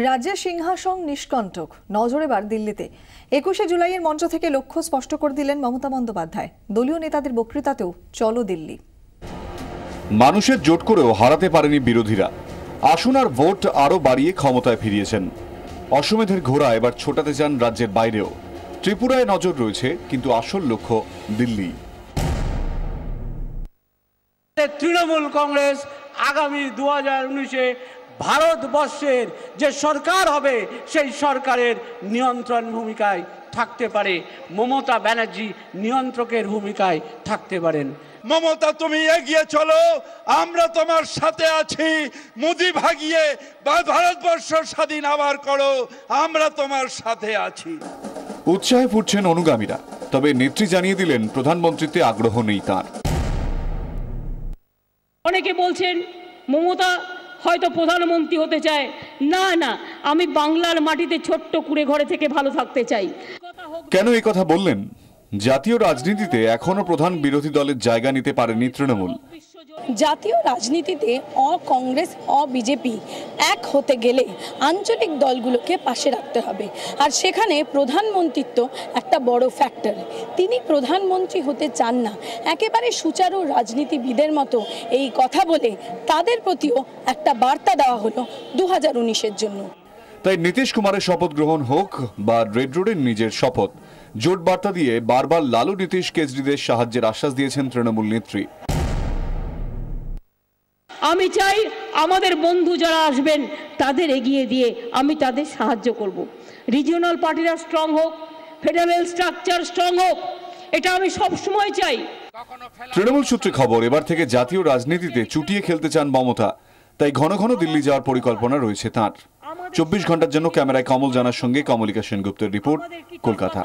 রাজ্যের সিংহাসন নিষ্কণ্টক, নজর এবার দিল্লিতে। 21শে জুলাইয়ের মঞ্চ থেকে লক্ষ্য স্পষ্ট করে দিলেন মমতা বন্দ্যোপাধ্যায়। দলীয় নেতাদের বক্তৃতাতেও চলো দিল্লি। মানুষের জোট করেও হারাতে পারেনি বিরোধীরা। আসন আর ভোট আরো বাড়িয়ে ক্ষমতায় ফিরিয়েছেন। অশ্বমেধের ঘোড়া এবার ছোটাতে চান রাজ্যের বাইরেও। ত্রিপুরায় নজর রয়েছে, কিন্তু আসল লক্ষ্য দিল্লি। তৃণমূল কংগ্রেস আগামী 2019-এ ভারতবর্ষের যে সরকার হবে সেই সরকারের নিয়ন্ত্রণ ভূমিকায় থাকতে পারে। মমতা ব্যানার্জি নিয়ন্ত্রকের ভূমিকায় থাকতে পারেন। মমতা, তুমি এগিয়ে চলো, আমরা তোমার সাথে আছি। মোদি ভাগিয়ে ভারতবর্ষ স্বাধীন আবার করো, আমরা তোমার সাথে আছি। উৎসাহে ফুটছেন অনুগামীরা, তবে নেত্রী জানিয়ে দিলেন প্রধানমন্ত্রীতে আগ্রহ নেই তাঁর। অনেকে বলছেন মমতা হয়তো প্রধানমন্ত্রী হতে চায়। না না, আমি বাংলার মাটিতে ছোট্ট কুড়ে ঘরে থেকে ভালো থাকতে চাই। কেন এই কথা বললেন? জাতীয় রাজনীতিতে এখনো প্রধান বিরোধী দলের জায়গা নিতে পারেনি তৃণমূল। জাতীয় রাজনীতিতে কংগ্রেস বিজেপি এক হতে গেলে আঞ্চলিক দলগুলোকে পাশে রাখতে হবে, আর সেখানে প্রধানমন্ত্রিত্ব একটা বড় ফ্যাক্টর। তিনি প্রধানমন্ত্রী হতে চান না, একেবারে সুচারু রাজনীতিবিদের মতো এই কথা বলে তাদের প্রতিও একটা বার্তা দেওয়া হলো 2019-এর জন্য। তাই নীতিশ কুমারের শপথ গ্রহণ হোক বা রেড রোডের নিজের শপথ, জোট বার্তা দিয়ে বারবার লালু নীতিশ কেজরিদের সাহায্যের আশ্বাস দিয়েছেন তৃণমূল নেত্রী। আমি চাই আমাদের বন্ধু যারা আসবেন তাদের এগিয়ে দিয়ে আমি তাদের সাহায্য করব। রিজিওনাল পার্টিরা স্ট্রং হোক, ফেডারেল স্ট্রাকচার স্ট্রং হোক, এটা আমি সব সময় চাই। তৃণমূল সূত্রে খবর, এবার থেকে জাতীয় রাজনীতিতে চুটিয়ে খেলতে চান মমতা। তাই ঘন ঘন দিল্লি যাওয়ার পরিকল্পনা রয়েছে তাঁর। 24 ঘন্টার জন্য ক্যামেরায় কমল জানার সঙ্গে কমলিকা সেনগুপ্তের রিপোর্ট, কলকাতা।